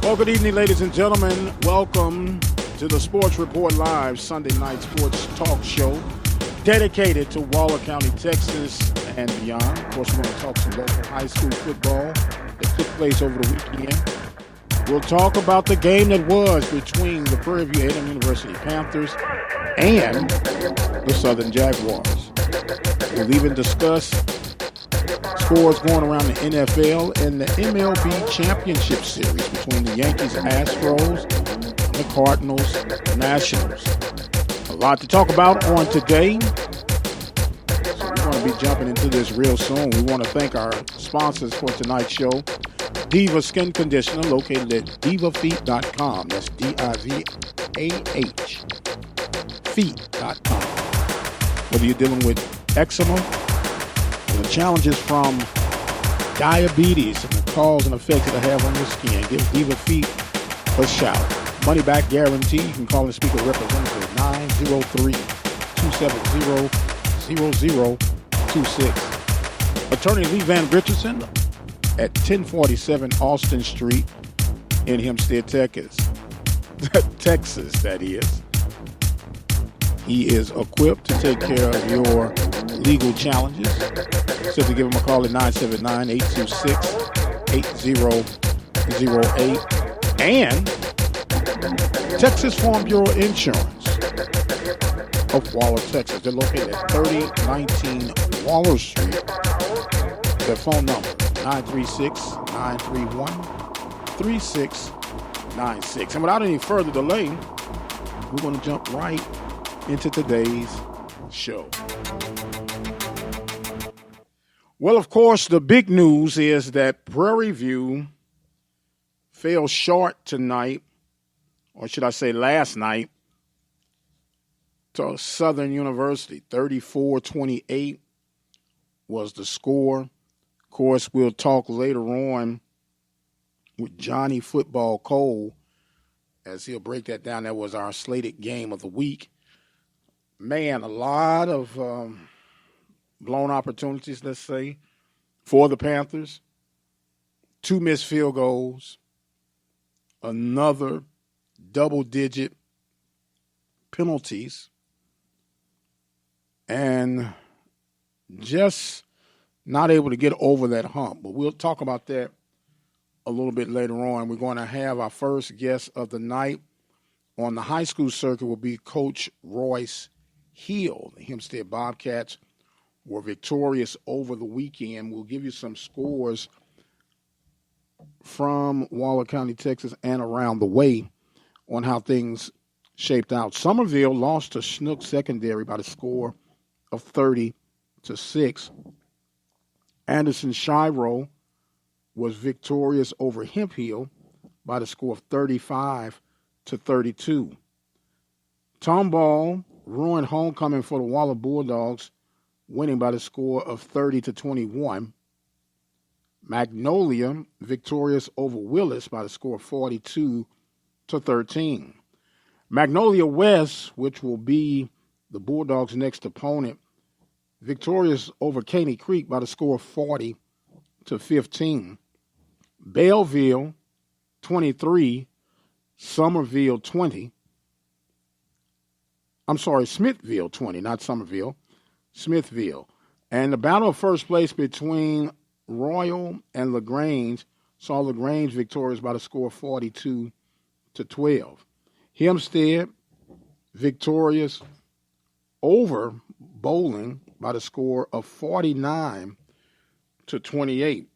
Well, good evening, ladies and gentlemen. Welcome to the Sports Report Live Sunday night sports talk show dedicated to Waller County, Texas, and beyond. Of course, we're going to talk some local high school football that took place over the weekend. We'll talk about the game that was between the Prairie View A&M University Panthers and the Southern Jaguars. We'll even discuss scores going around the NFL and the MLB Championship Series between the Yankees, Astros, and the Cardinals, Nationals. A lot to talk about on today. So we're going to be jumping into this real soon. We want to thank our sponsors for tonight's show. Diva Skin Conditioner, located at divafeet.com. That's D-I-V-A-H, feet.com. Whether you're dealing with eczema, the challenges from diabetes and the cause and effects that it have on your skin, give Diva Feet a shout. Money back guarantee. You can call and speak with Representative at 903-270-0026. Attorney Lee Van Richardson at 1047 Austin Street in Hempstead, Texas. Texas, that is. He is equipped to take care of your legal challenges. Simply give him a call at 979-826-8008. And Texas Farm Bureau Insurance of Waller, Texas. They're located at 3019 Waller Street. Their phone number, 936-931-3696. And without any further delay, we're going to jump right into today's show. Well, of course, the big news is that Prairie View fell short tonight, or should I say last night, to Southern University. 34-28 was the score. Of course, we'll talk later on with Johnnie Football Cole as he'll break that down. That was our slated game of the week. Man, a lot of blown opportunities, let's say, for the Panthers. 2 missed field goals. Another double-digit penalties. And just not able to get over that hump. But we'll talk about that a little bit later on. We're going to have our first guest of the night on the high school circuit will be Coach Royce Hill. The Hempstead Bobcats were victorious over the weekend. We'll give you some scores from Waller County, Texas, and around the way on how things shaped out. Summerville lost to Chinook Secondary by the score of 30-6. Anderson Shiro was victorious over Hemphill by the score of 35-32. Tomball ruined homecoming for the Waller Bulldogs, winning by the score of 30-21. Magnolia victorious over Willis by the score of 42-13. Magnolia West, which will be the Bulldogs' next opponent, victorious over Caney Creek by the score of 40-15. Belleville 23, Somerville 20. I'm sorry, Smithville 20, not Somerville. Smithville. And the battle of first place between Royal and LaGrange saw LaGrange victorious by the score of 42-12. Hempstead victorious over Bowling by the score of 49-28.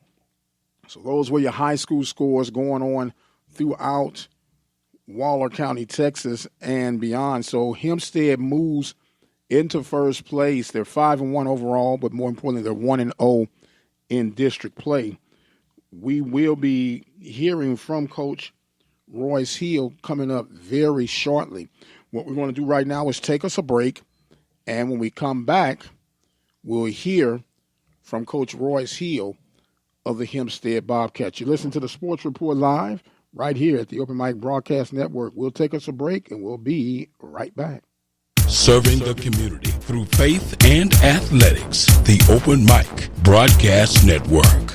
So those were your high school scores going on throughout Waller County, Texas, and beyond. So Hempstead moves into first place. They're 5-1 overall, but more importantly, they're 1-0 in district play. We will be hearing from Coach Royce Hill coming up very shortly. What we're going to do right now is take us a break, and when we come back, we'll hear from Coach Royce Hill of the Hempstead Bobcats. You listen to the Sports Report Live right here at the Open Mic Broadcast Network. We'll take us a break, and we'll be right back. Serving the community through faith and athletics. The Open Mic Broadcast Network.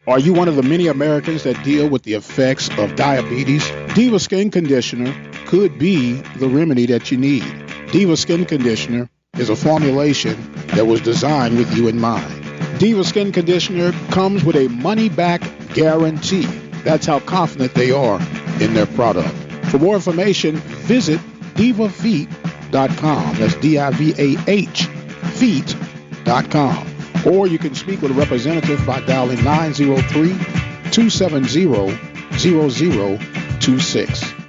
Are you one of the many Americans that deal with the effects of diabetes? Diva Skin Conditioner could be the remedy that you need. Diva Skin Conditioner is a formulation that was designed with you in mind. Diva Skin Conditioner comes with a money-back guarantee. That's how confident they are in their product. For more information, visit divafeet.com. That's D-I-V-A-H, feet.com. Or you can speak with a representative by dialing 903-270-0026.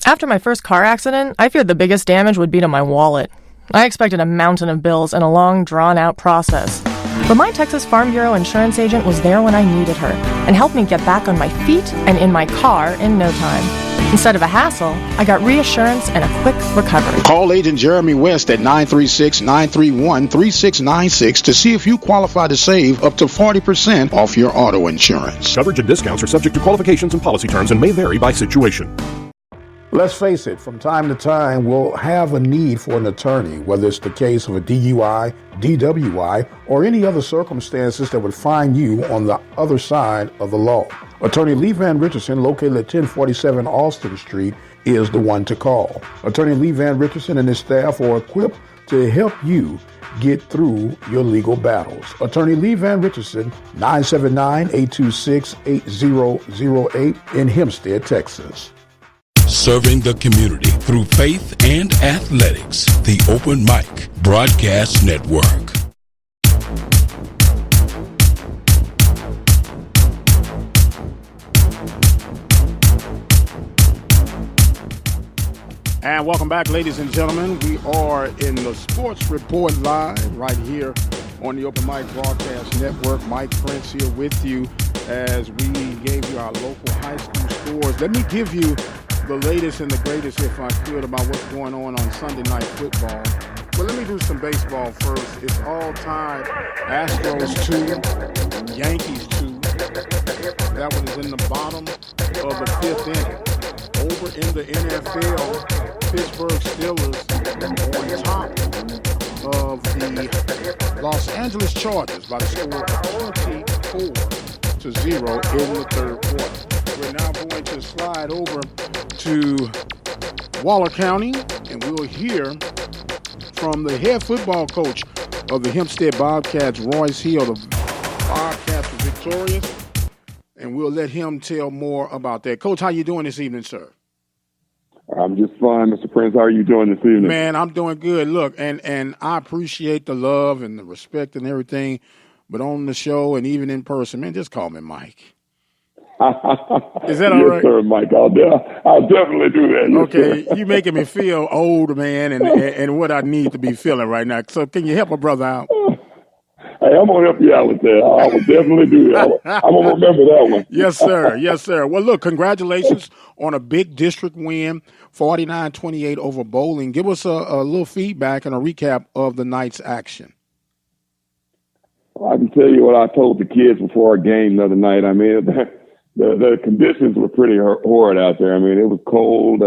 After my first car accident, I feared the biggest damage would be to my wallet. I expected a mountain of bills and a long, drawn-out process. But my Texas Farm Bureau insurance agent was there when I needed her and helped me get back on my feet and in my car in no time. Instead of a hassle, I got reassurance and a quick recovery. Call Agent Jeremy West at 936-931-3696 to see if you qualify to save up to 40% off your auto insurance. Coverage and discounts are subject to qualifications and policy terms and may vary by situation. Let's face it, from time to time, we'll have a need for an attorney, whether it's the case of a DUI, DWI, or any other circumstances that would find you on the other side of the law. Attorney Lee Van Richardson, located at 1047 Austin Street, is the one to call. Attorney Lee Van Richardson and his staff are equipped to help you get through your legal battles. Attorney Lee Van Richardson, 979-826-8008 in Hempstead, Texas. Serving the community through faith and athletics. The Open Mic Broadcast Network. And welcome back, ladies and gentlemen. We are in the Sports Report Live right here on the Open Mic Broadcast Network. Mike Prince here with you as we gave you our local high school scores. Let me give you the latest and the greatest, if I could, about what's going on Sunday Night Football. But let me do some baseball first. It's all tied. Astros 2, Yankees 2. That one is in the bottom of the fifth inning. Over in the NFL, Pittsburgh Steelers on top of the Los Angeles Chargers by the score of 24-0 in the third quarter. We're now going to slide over to Waller County, and we'll hear from the head football coach of the Hempstead Bobcats, Royce Hill. The Bobcats were victorious, and we'll let him tell more about that. Coach, how you doing this evening, sir? I'm just fine, Mr. Prince. How are you doing this evening? Man, I'm doing good. Look, and I appreciate the love and the respect and everything, but on the show and even in person, man, just call me Mike. Is that all right? Yes, sir, Mike. I'll definitely do that. Yes, okay, sir. You making me feel old, man, and what I need to be feeling right now. So can you help a brother out? Hey, I'm going to help you out with that. I will definitely do that. I'm going to remember that one. Yes, sir. Yes, sir. Well, look, congratulations on a big district win, 49-28 over Bowling. Give us a little feedback and a recap of the night's action. I can tell you what I told the kids before our game the other night. I mean, the conditions were pretty horrid out there. I mean, it was cold.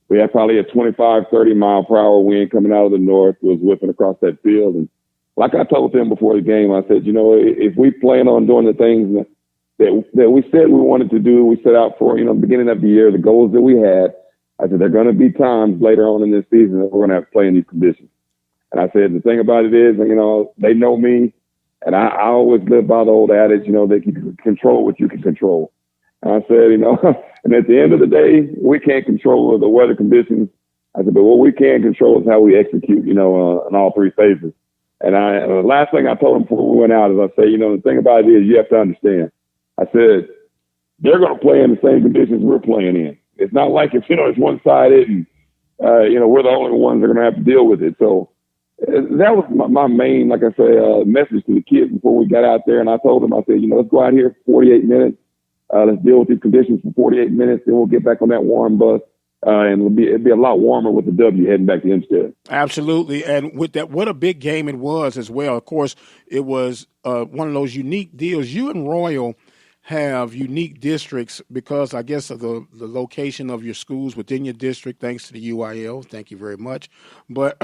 We had probably a 25, 30 mile per hour wind coming out of the north. It was whipping across that field. And like I told them before the game, I said, you know, if we plan on doing the things that we said we wanted to do, we set out for, the beginning of the year, the goals that we had, I said, there are going to be times later on in this season that we're going to have to play in these conditions. And I said, the thing about it is, they know me. And I always live by the old adage, that you can control what you can control. And I said, and at the end of the day, we can't control the weather conditions. I said, but what we can control is how we execute, in all three phases. And the last thing I told them before we went out is I said, the thing about it is you have to understand. I said, they're going to play in the same conditions we're playing in. It's not like it's one-sided and, we're the only ones that are going to have to deal with it. So, that was my main, like I say, message to the kids before we got out there. And I told them, I said, let's go out here for 48 minutes. Let's deal with these conditions for 48 minutes. Then we'll get back on that warm bus. And it'd be a lot warmer with the W heading back to Hempstead. Absolutely. And with that, what a big game it was as well. Of course, it was one of those unique deals. You and Royal have unique districts because I guess of the location of your schools within your district, thanks to the UIL. Thank you very much. But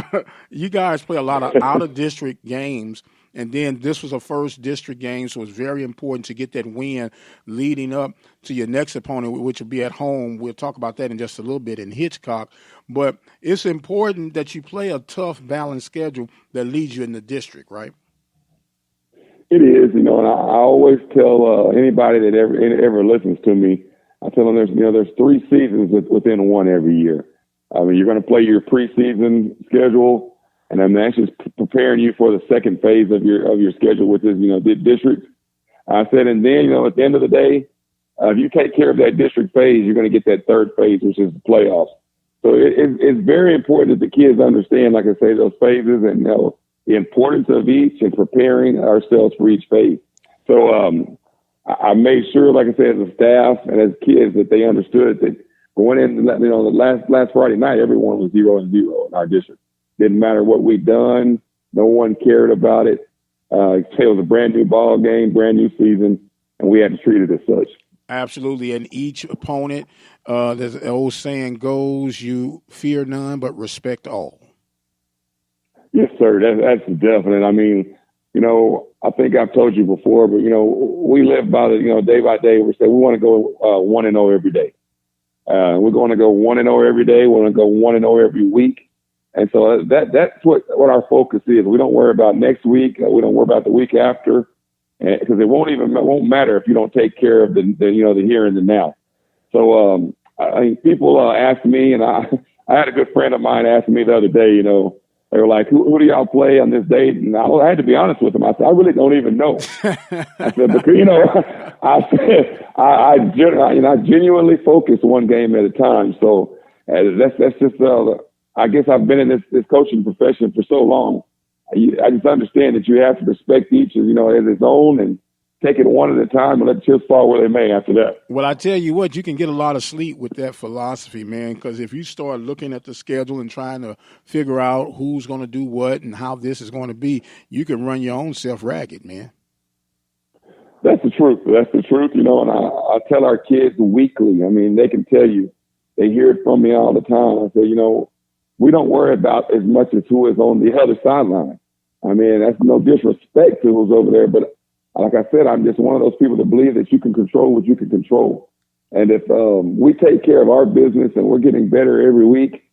you guys play a lot of out-of-district games, and then this was a first district game, so it's very important to get that win leading up to your next opponent, which will be at home. We'll talk about that in just a little bit in Hitchcock. But it's important that you play a tough, balanced schedule that leads you in the district, right? It is, and I always tell anybody that ever listens to me, I tell them there's 3 seasons within one every year. I mean, you're going to play your preseason schedule, and I'm actually preparing you for the second phase of your schedule, which is district. I said, and then at the end of the day, if you take care of that district phase, you're going to get that third phase, which is the playoffs. So it's very important that the kids understand, like I say, those phases and the importance of each and preparing ourselves for each phase. So I made sure, like I said, as a staff and as kids, that they understood that going into the last Friday night, everyone was 0-0 in our district. Didn't matter what we'd done. No one cared about it. It was a brand new ball game, brand new season, and we had to treat it as such. Absolutely. And each opponent, there's an old saying goes, you fear none, but respect all. Yes, sir. That's definite. I mean, I think I've told you before, but, we live by the, day by day. We say we want to go 1-0 every day. We're going to go 1-0 every day. We want to go 1-0 every week. And so that's what our focus is. We don't worry about next week. We don't worry about the week after, because it won't matter if you don't take care of the here and the now. So I mean, people ask me, and I had a good friend of mine ask me the other day, they were like, who do y'all play on this date? And I had to be honest with them. I said, I really don't even know. I said, because, I genuinely focus one game at a time. So that's just, I guess I've been in this coaching profession for so long. I just understand that you have to respect each as its own and take it one at a time and let the chips fall where they may after that. Well, I tell you what, you can get a lot of sleep with that philosophy, man, because if you start looking at the schedule and trying to figure out who's going to do what and how this is going to be, you can run your own self ragged, man. That's the truth. That's the truth, and I tell our kids weekly. I mean, they can tell you, they hear it from me all the time. I say, we don't worry about as much as who is on the other sideline. I mean, that's no disrespect to who's over there, but like I said, I'm just one of those people that believe that you can control what you can control. And if we take care of our business and we're getting better every week,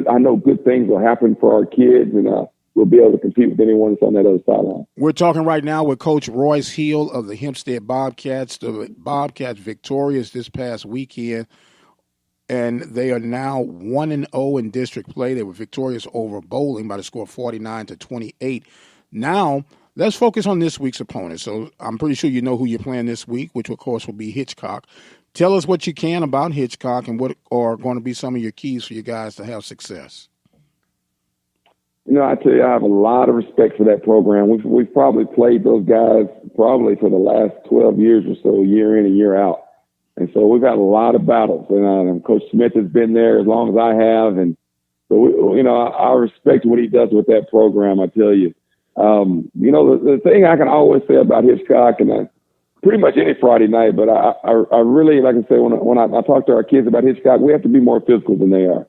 I know good things will happen for our kids, and we'll be able to compete with anyone that's on that other sideline. We're talking right now with Coach Royce Hill of the Hempstead Bobcats. The Bobcats victorious this past weekend, and they are now 1-0 in district play. They were victorious over Bowling by the score of 49-28. Now, let's focus on this week's opponent. So I'm pretty sure you know who you're playing this week, which, of course, will be Hitchcock. Tell us what you can about Hitchcock and what are going to be some of your keys for you guys to have success. I tell you, I have a lot of respect for that program. We've probably played those guys probably for the last 12 years or so, year in and year out. And so we've had a lot of battles. And Coach Smith has been there as long as I have. And so, I respect what he does with that program, I tell you. The thing I can always say about Hitchcock, and pretty much any Friday night, but I really, like I say, when I talk to our kids about Hitchcock, we have to be more physical than they are.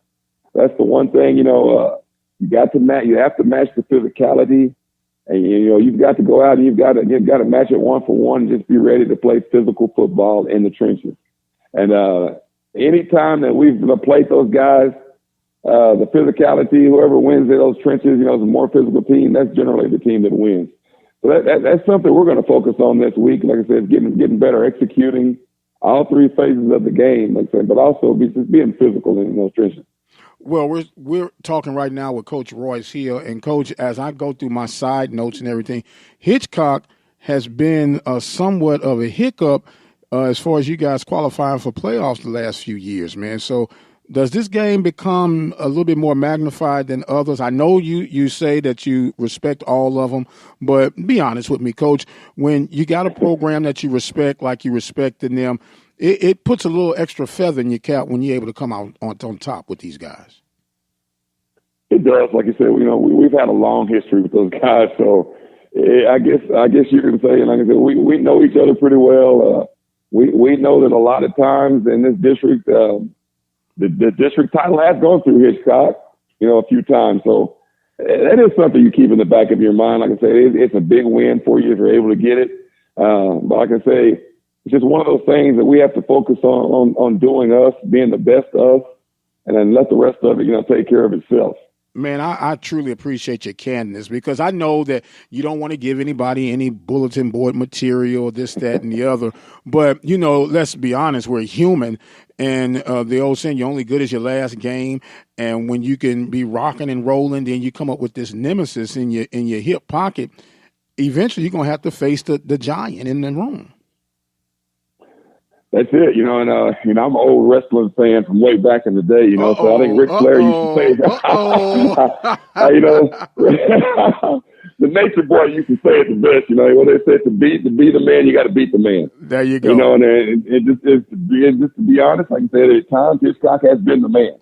That's the one thing, you have to match the physicality, and you've got to go out and you've got to match it 1-for-1 and just be ready to play physical football in the trenches. And anytime that we've played those guys, the physicality, whoever wins in those trenches, is a more physical team. That's generally the team that wins. So that's something we're going to focus on this week. Like I said, getting better, executing all 3 phases of the game, like I said, but also just being physical in those trenches. Well, we're talking right now with Coach Royce Hill. And, Coach, as I go through my side notes and everything, Hitchcock has been somewhat of a hiccup as far as you guys qualifying for playoffs the last few years, man. So does this game become a little bit more magnified than others? I know you say that you respect all of them, but be honest with me, Coach. When you got a program that you respect like you respect in them, it puts a little extra feather in your cap when you're able to come out on top with these guys. It does. Like you said, we've had a long history with those guys, so I guess you can say, like I said, we know each other pretty well. we know that a lot of times in this district, the district title has gone through Hitchcock, a few times. So that is something you keep in the back of your mind. Like I say, it's a big win for you if you're able to get it. But like I say, it's just one of those things that we have to focus on doing us, being the best of us, and then let the rest of it, take care of itself. Man, I truly appreciate your candidness, because I know that you don't want to give anybody any bulletin board material, this, that, and the other. But, let's be honest, we're human. And the old saying, you're only good as your last game. And when you can be rocking and rolling, then you come up with this nemesis in your hip pocket. Eventually, you're going to have to face the giant in the room. That's it, and I'm an old wrestling fan from way back in the day, so I think Ric Flair used to say, the Nature Boy used to say it the best, when they said to be the man, you got to beat the man. There you go. And just to be honest, like I said, at times Hitchcock has been the man.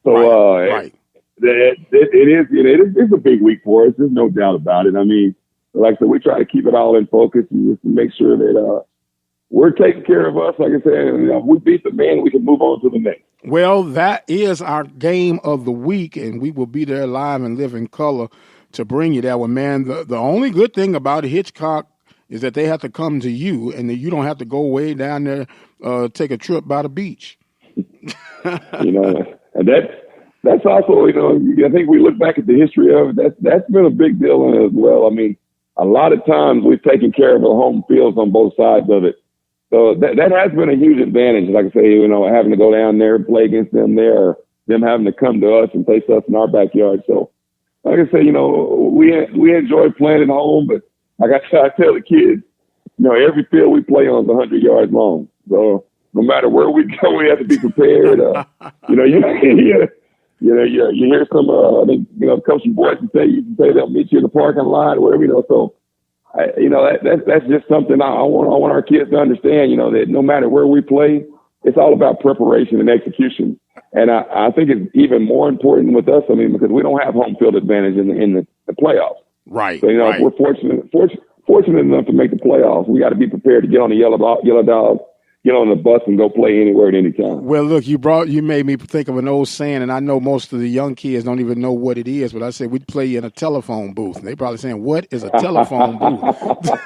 So right. It's a big week for us. There's no doubt about it. I mean, like I said, we try to keep it all in focus and just to make sure that we're taking care of us. Like I said, if we beat the man, we can move on to the next. Well, that is our game of the week, and we will be there live and live in color to bring you that one, man. The only good thing about Hitchcock is that they have to come to you, and that you don't have to go way down there, take a trip by the beach. And that's also, I think we look back at the history of it, that's been a big deal as well. I mean, a lot of times we've taken care of the home fields on both sides of it. So that has been a huge advantage. Like I say, having to go down there and play against them there, or them having to come to us and face us in our backyard. So, like I say, we enjoy playing at home, but like I tell the kids, every field we play on is 100 yards long. So no matter where we go, we have to be prepared. You hear some, I think, Coach Boyce say they'll meet you in the parking lot or whatever, So, that's just something I want our kids to understand, that no matter where we play, it's all about preparation and execution. And I think it's even more important with us, because we don't have home field advantage in the playoffs. Right. So, if we're fortunate enough to make the playoffs, we got to be prepared to get on the yellow dog, get on the bus and go play anywhere at any time. Well, look, you made me think of an old saying, and I know most of the young kids don't even know what it is, but I said we'd play in a telephone booth. And they probably saying, what is a telephone booth?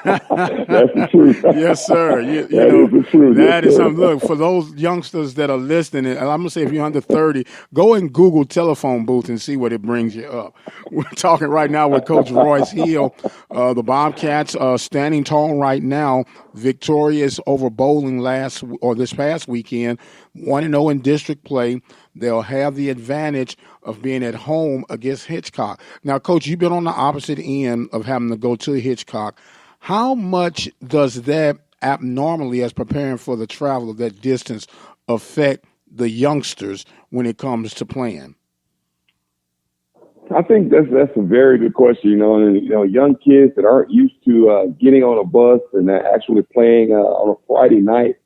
That's the truth. Yes, sir. Is the truth. That is something. Look, for those youngsters that are listening, and I'm going to say if you're under 30, go and Google telephone booth and see what it brings you up. We're talking right now with Coach Royce Hill. The Bobcats are standing tall right now, victorious over Bowling this past weekend, 1-0 in district play. They'll have the advantage of being at home against Hitchcock. Now, Coach, you've been on the opposite end of having to go to Hitchcock. How much does that abnormally, as preparing for the travel of that distance, affect the youngsters when it comes to playing? I think that's a very good question. Young kids that aren't used to getting on a bus and actually playing on a Friday night,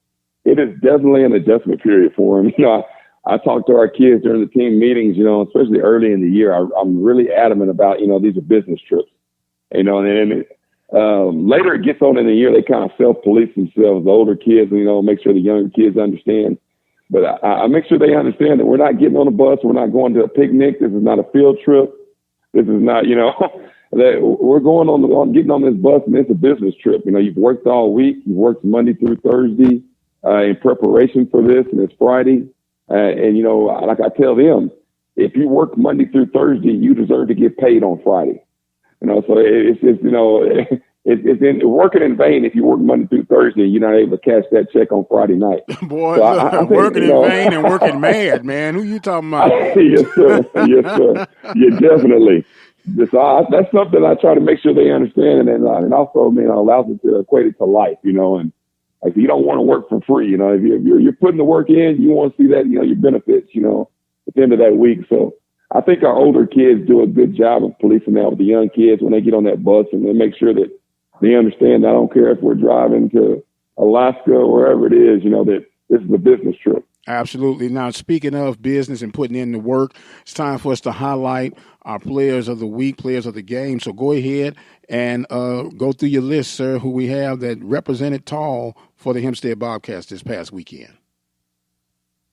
it is definitely an adjustment period for them. I talk to our kids during the team meetings, especially early in the year. I'm really adamant about, these are business trips, and then later it gets on in the year, they kind of self-police themselves, the older kids, make sure the younger kids understand. But I make sure they understand that we're not getting on a bus. We're not going to a picnic. This is not a field trip. This is not, that we're getting on this bus, and it's a business trip. You've worked all week. You've worked Monday through Thursday in preparation for this, and it's Friday. Like I tell them, if you work Monday through Thursday, you deserve to get paid on Friday. So it's working in vain if you work Monday through Thursday and you're not able to cash that check on Friday night. Boy, so I think, working in vain and working mad, man. Who you talking about? Yes, sir. Yes, sir. Yeah, definitely. That's something I try to make sure they understand, and also, allows them to equate it to life, and like you don't want to work for free, if you're putting the work in, you want to see that, your benefits, at the end of that week. So I think our older kids do a good job of policing that with the young kids when they get on that bus, and they make sure that they understand. I don't care if we're driving to Alaska or wherever it is, that this is a business trip. Absolutely. Now, speaking of business and putting in the work, it's time for us to highlight our players of the week, players of the game. So go ahead and go through your list, sir, who we have that represented tall for the Hempstead Bobcats this past weekend?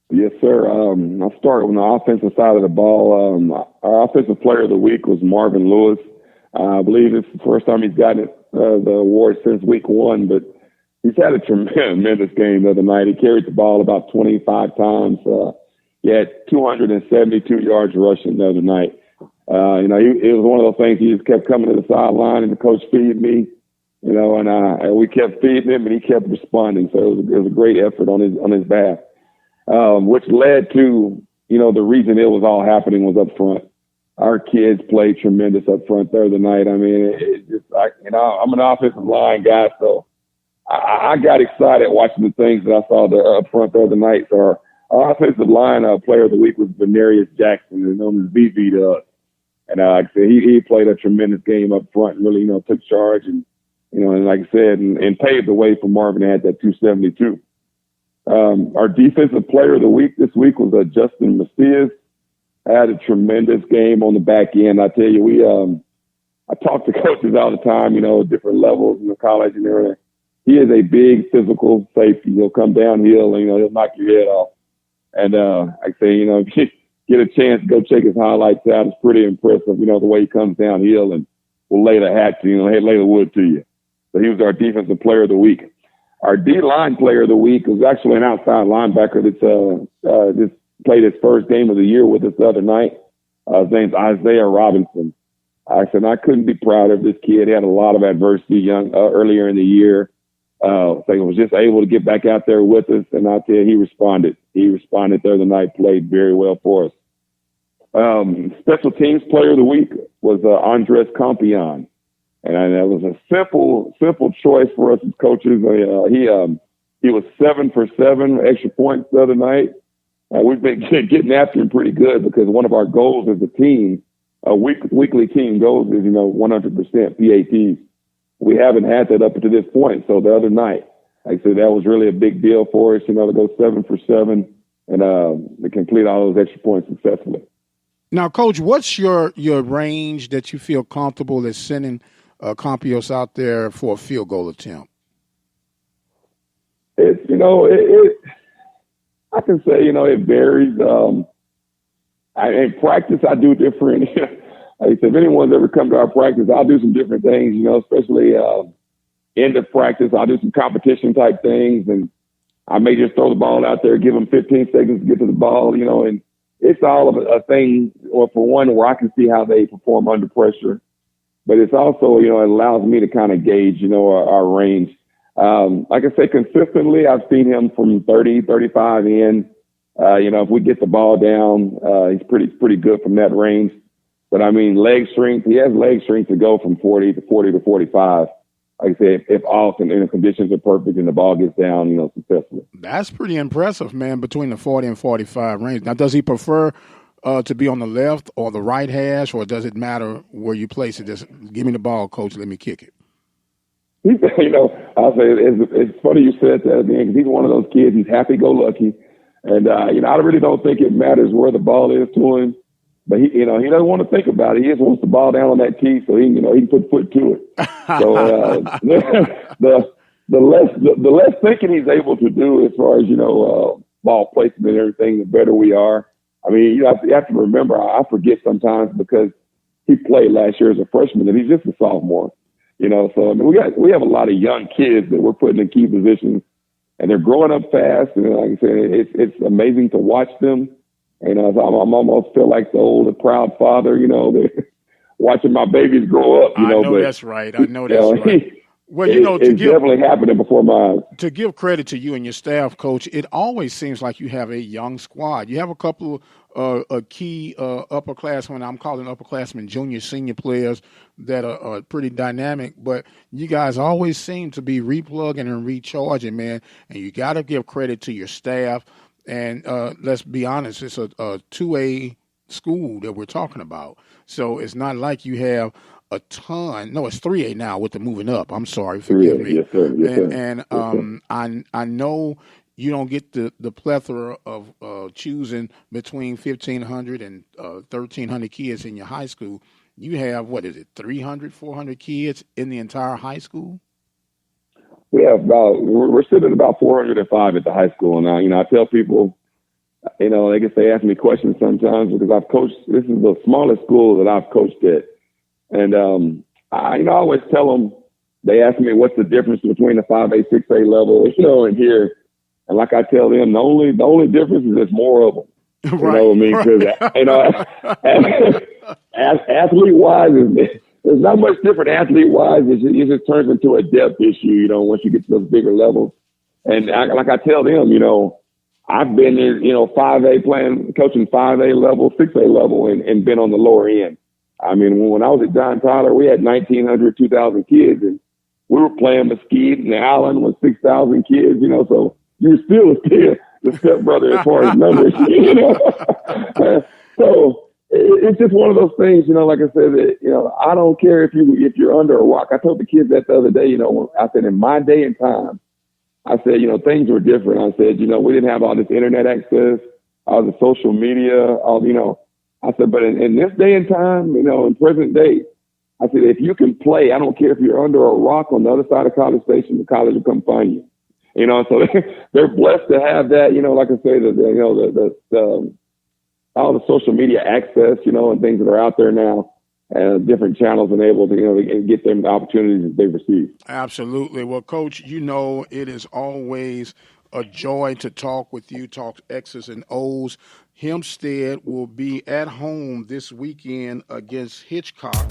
Yes, sir. I'll start on the offensive side of the ball. Our offensive player of the week was Marvin Lewis. I believe it's the first time he's gotten the award since week 1, but he's had a tremendous game the other night. He carried the ball about 25 times. He had 272 yards rushing the other night. It was one of those things. He just kept coming to the sideline, and the coach feed me, and we kept feeding him, and he kept responding. So it was a great effort on his behalf, which led to, the reason it was all happening was up front. Our kids played tremendous up front the other night. I mean, I'm an offensive line guy, so I got excited watching the things that I saw up front the other night. So our offensive line player of the week was Venarius Jackson, known as VV to us. And like I said, he played a tremendous game up front and really, took charge and like I said, and paved the way for Marvin to have that 272. Our defensive player of the week this week was Justin Macias. Had a tremendous game on the back end. I tell you, I talk to coaches all the time, different levels in the college and everything. He is a big physical safety. He'll come downhill and, he'll knock your head off. And I say, if you get a chance to go check his highlights out, it's pretty impressive, the way he comes downhill and will lay the hat to you, lay the wood to you. So he was our defensive player of the week. Our D-line player of the week was actually an outside linebacker that's just played his first game of the year with us the other night. His name's Isaiah Robinson. I said I couldn't be prouder of this kid. He had a lot of adversity earlier in the year. So he was just able to get back out there with us, and I tell you, he responded. He responded the other night, played very well for us. Special teams player of the week was Andres Compion. And that was a simple choice for us as coaches. He was 7 for 7 extra points the other night. We've been getting after him pretty good because one of our goals as a team, weekly team goals is, 100% PATs. We haven't had that up to this point. So the other night, like I said, that was really a big deal for us, to go 7 for 7 and to complete all those extra points successfully. Now, Coach, what's your range that you feel comfortable as sending Compios out there for a field goal attempt? It's, I can say, it varies. In practice, I do different. Like I said, if anyone's ever come to our practice, I'll do some different things, especially end of practice. I'll do some competition type things, and I may just throw the ball out there, give them 15 seconds to get to the ball, and it's all of a thing, or for one, where I can see how they perform under pressure. But it's also, it allows me to kind of gauge, our range. Like I say, consistently, I've seen him from 30, 35 in. If we get the ball down, he's pretty good from that range. But I mean, leg strength, he has leg strength to go from 40 to 45. Like I said, if all conditions are perfect and the ball gets down, successfully. That's pretty impressive, man, between the 40 and 45 range. Now, does he prefer to be on the left or the right hash, or does it matter where you place it? Just give me the ball, Coach, let me kick it. I'll say it's funny you said that, man, because he's one of those kids. He's happy-go-lucky. And, I really don't think it matters where the ball is to him. But he doesn't want to think about it. He just wants the ball down on that tee so he can put foot to it. So the less thinking he's able to do as far as ball placement and everything, the better we are. I mean, you have to remember. I forget sometimes because he played last year as a freshman and he's just a sophomore. So I mean, we have a lot of young kids that we're putting in key positions, and they're growing up fast. And like I said, it's amazing to watch them. And I almost feel like the old proud father, watching my babies grow up. I know that's right. Well, it's definitely happening before my eyes. To give credit to you and your staff, Coach, it always seems like you have a young squad. You have a couple of key upperclassmen, I'm calling upperclassmen, junior, senior players that are pretty dynamic, but you guys always seem to be replugging and recharging, man, and you got to give credit to your staff. And let's be honest, it's a 2A school that we're talking about. So it's not like you have a ton. No, it's 3A now with the moving up. I'm sorry, forgive me. Yes, sir. Yes, sir. And I know you don't get the plethora of choosing between 1,500 and 1,300 kids in your high school. You have, 300, 400 kids in the entire high school? we're sitting at about 405 at the high school now. I tell people, I guess they ask me questions sometimes because I've coached. This is the smallest school that I've coached at, and I always tell them. They ask me what's the difference between the 5A, 6A level, and here, and like I tell them, the only difference is there's more of them. Right. You know what I mean? Because athlete wise, there's not much different athlete wise. It just turns into a depth issue, once you get to those bigger levels. And like I tell them, I've been in, 5A coaching 5A level, 6A level, and been on the lower end. I mean, when I was at John Tyler, we had 1,900, 2,000 kids, and we were playing Mesquite and Allen with 6,000 kids, so you're still the stepbrother as far as numbers, So it's just one of those things, like I said, I don't care if you're under a rock. I told the kids that the other day, I said in my day and time, I said, things were different. I said, we didn't have all this internet access, all the social media, I said, but in this day and time, in present day, I said, if you can play, I don't care if you're under a rock on the other side of College Station, the college will come find you. So they're blessed to have that, like I say, all the social media access, and things that are out there now, different channels and able to, get them the opportunities that they receive. Absolutely. Well, Coach, it is always a joy to talk with you, talk X's and O's. Hempstead will be at home this weekend against Hitchcock,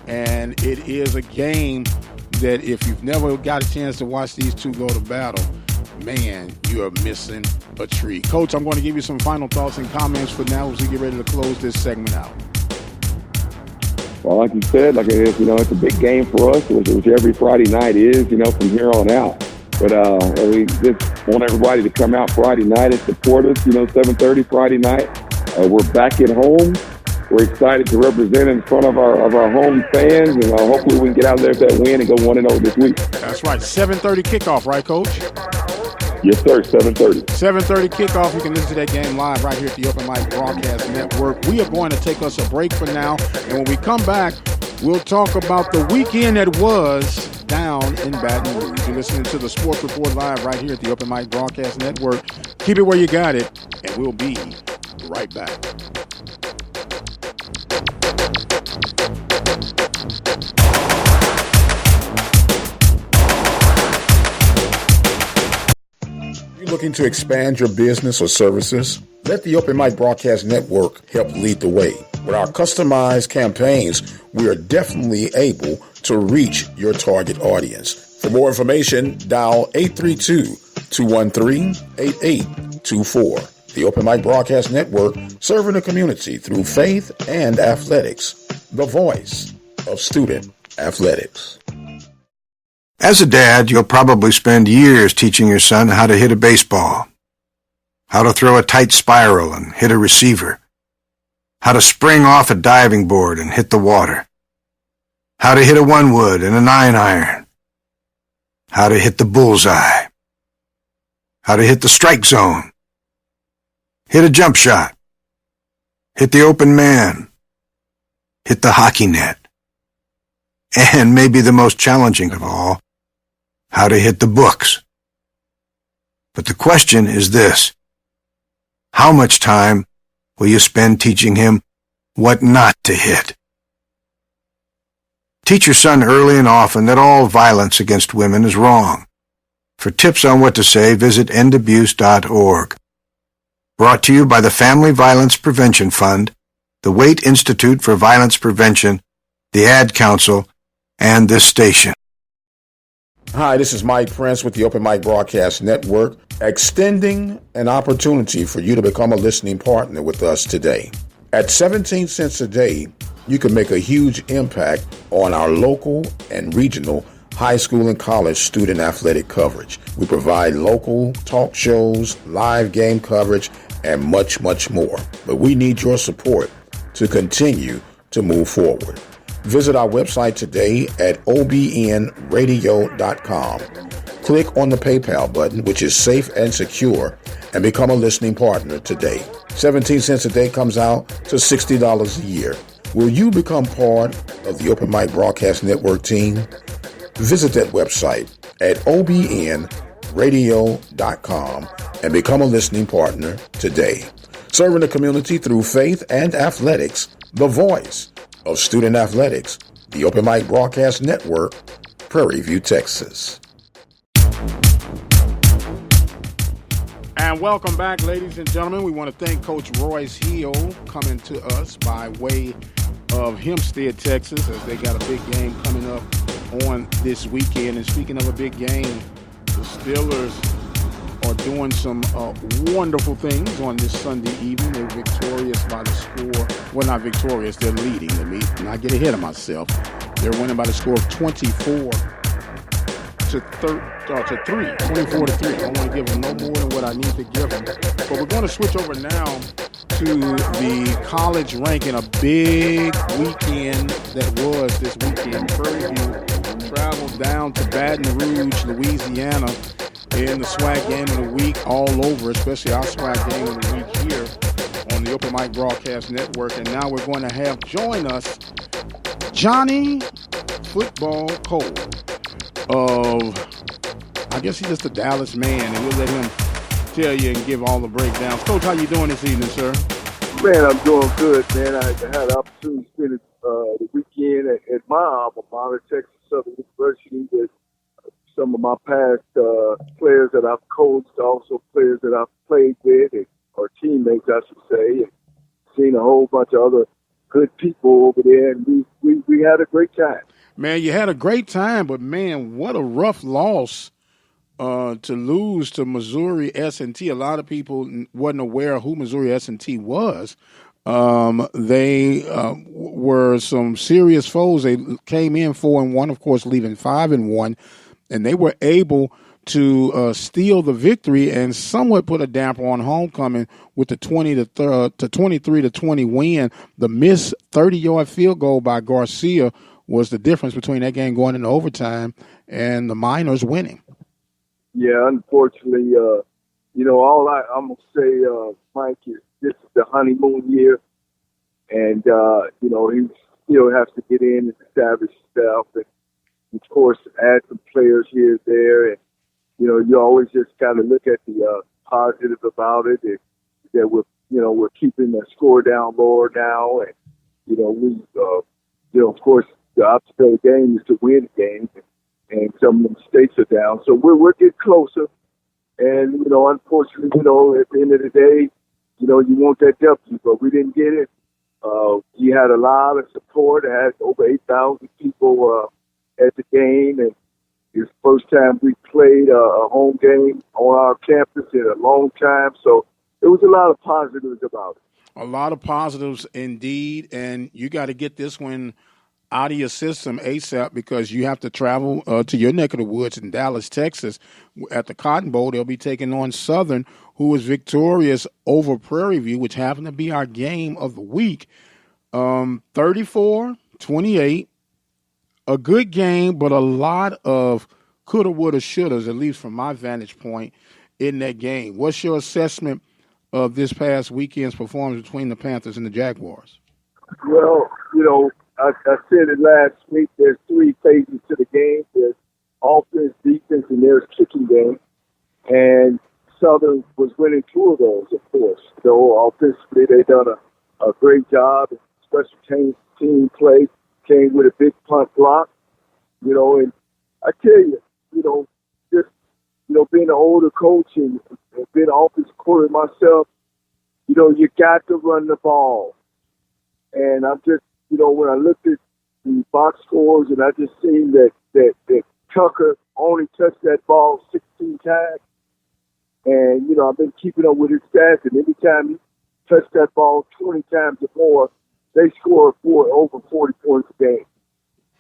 and it is a game that if you've never got a chance to watch these two go to battle, man, you are missing a treat. Coach, I'm going to give you some final thoughts and comments for now as we get ready to close this segment out. Well, like you said, it's a big game for us, which every Friday night is, from here on out. But we just want everybody to come out Friday night and support us, 7:30 Friday night. We're back at home. We're excited to represent in front of our home fans, and hopefully we can get out there with that win and go 1-0 this week. That's right. 7:30 kickoff, right, Coach? Yes, sir. 7:30. 7:30 kickoff. You can listen to that game live right here at the Open Mic Broadcast Network. We are going to take us a break for now, and when we come back, we'll talk about the weekend that was down in Baton Rouge. You're listening to the Sports Report live right here at the Open Mic Broadcast Network. Keep it where you got it, and we'll be right back. You're looking to expand your business or services? Let the Open Mic Broadcast Network help lead the way. With our customized campaigns, we are definitely able to reach your target audience. For more information, dial 832-213-8824. The Open Mic Broadcast Network, serving the community through faith and athletics. The voice of student athletics. As a dad, you'll probably spend years teaching your son how to hit a baseball, how to throw a tight spiral and hit a receiver, how to spring off a diving board and hit the water, how to hit a 1-wood and a 9-iron, how to hit the bullseye, how to hit the strike zone, hit a jump shot, hit the open man, hit the hockey net, and maybe the most challenging of all, how to hit the books. But the question is this: how much time will you spend teaching him what not to hit? Teach your son early and often that all violence against women is wrong. For tips on what to say, visit endabuse.org. Brought to you by the Family Violence Prevention Fund, the Waite Institute for Violence Prevention, the Ad Council, and this station. Hi, this is Mike Prince with the Open Mic Broadcast Network, extending an opportunity for you to become a listening partner with us today. At 17 cents a day, you can make a huge impact on our local and regional high school and college student athletic coverage. We provide local talk shows, live game coverage, and much, much more. But we need your support to continue to move forward. Visit our website today at obnradio.com. Click on the PayPal button, which is safe and secure, and become a listening partner today. 17 cents a day comes out to $60 a year. Will you become part of the Open Mic Broadcast Network team? Visit that website at obnradio.com and become a listening partner today. Serving the community through faith and athletics, the voice of student athletics, the Open Mic Broadcast Network, Prairie View, Texas. And welcome back, ladies and gentlemen. We want to thank Coach Royce Hill coming to us by way of Hempstead, Texas, as they got a big game coming up on this weekend. And speaking of a big game, the Steelers are doing some wonderful things on this Sunday evening. They're victorious by the score. Well, not victorious. They're leading. Let me not get ahead of myself. They're winning by the score of 24 to 3. 24 to 3. I don't want to give them no more than what I need to give them. But we're going to switch over now to the college ranking. A big weekend that was this weekend. Prairie View traveled down to Baton Rouge, Louisiana, in the swag game of the week all over, especially our swag game of the week here on the Open Mic Broadcast Network. And now we're going to have join us Johnnie Football Cole of, I guess he's just a Dallas man, and we'll let him tell you and give all the breakdowns. Coach, how you doing this evening, sir? Man, I'm doing good, man. I had the opportunity to spend the weekend at my alma mater, Texas Southern University, with some of my past players that I've coached, also players that I've played with, or teammates, I should say, and seen a whole bunch of other good people over there, and we had a great time. Man, you had a great time, but, man, what a rough loss to lose to Missouri S&T. A lot of people wasn't aware of who Missouri S&T was. They were some serious foes. They came in 4-1, of course, leaving 5-1, and they were able to steal the victory and somewhat put a damper on homecoming with the 23-20 win. The missed 30-yard field goal by Garcia was the difference between that game going into overtime and the Miners winning. Yeah, unfortunately, all I'm going to say, Mike, is this is the honeymoon year, and, he still has to get in and establish himself, and, of course, add some players here and there, and, you always just got to look at the positive about it, and that we're keeping the score down lower now, and, of course, the object of the game is to win the game, and some of the stakes are down. So we're getting closer. And, unfortunately, at the end of the day, you want that W, but we didn't get it. He had a lot of support. It had over 8,000 people at the game. And it's the first time we played a home game on our campus in a long time. So there was a lot of positives about it. A lot of positives indeed. And you got to get this one out of your system ASAP, because you have to travel to your neck of the woods in Dallas, Texas. At the Cotton Bowl, they'll be taking on Southern, who was victorious over Prairie View, which happened to be our game of the week. 34-28, a good game, but a lot of coulda, woulda, shouldas, at least from my vantage point, in that game. What's your assessment of this past weekend's performance between the Panthers and the Jaguars? Well, I said it last week, there's three phases to the game. There's offense, defense, and there's kicking game. And Southern was winning two of those, of course. So offensively, they done a great job. Special team play came with a big punt block. And I tell you, being an older coach and being an offensive coordinator myself, you got to run the ball. And I'm just, when I looked at the box scores, and I just seen that Tucker only touched that ball 16 times. And, I've been keeping up with his stats, and anytime he touched that ball 20 times or more, they score over 40 points a game.